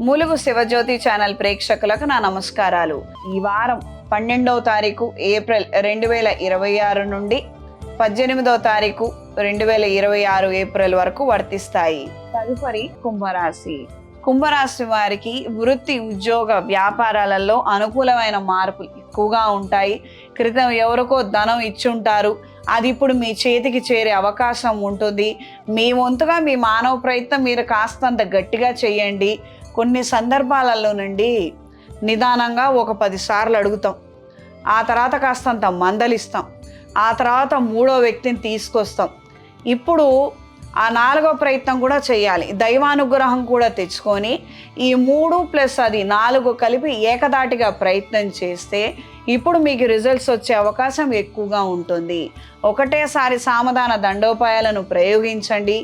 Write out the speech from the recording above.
Mulugu Shivajyothi channel ప్రేక్షకులకు నా నమస్కారాలు. ఈ వారం 12వ తారీఖు ఏప్రిల్ 2026 నుండి 18వ తారీఖు 2026 ఏప్రిల్ వరకు వర్తిస్తాయి. తదుపరి కుంభరాశి వారికి వృత్తి, ఉద్యోగ, వ్యాపారాలలో అనుకూలమైన మార్పులు ఎక్కువగా ఉంటాయి. క్రితం ఎవరికో ధనం ఇచ్చుంటారు, అది ఇప్పుడు మీ చేతికి చేరే అవకాశం ఉంటుంది. మీ వంతుగా మీ మానవ ప్రయత్నం మీరు కాస్తంత గట్టిగా చేయండి. కొన్ని సందర్భాలలో నుండి నిదానంగా ఒక 10 సార్లు అడుగుతాం, ఆ తర్వాత కాస్తంత మందలిస్తాం, ఆ తర్వాత 3వ వ్యక్తిని తీసుకొస్తాం. ఇప్పుడు ఆ 4వ ప్రయత్నం కూడా చేయాలి. దైవానుగ్రహం కూడా తెచ్చుకొని ఈ 3 ప్లస్ అది 4 కలిపి ఏకదాటిగా ప్రయత్నం చేస్తే ఇప్పుడు మీకు రిజల్ట్స్ వచ్చే అవకాశం ఎక్కువగా ఉంటుంది. ఒకటేసారి సామధాన దండోపాయాలను ప్రయోగించండి.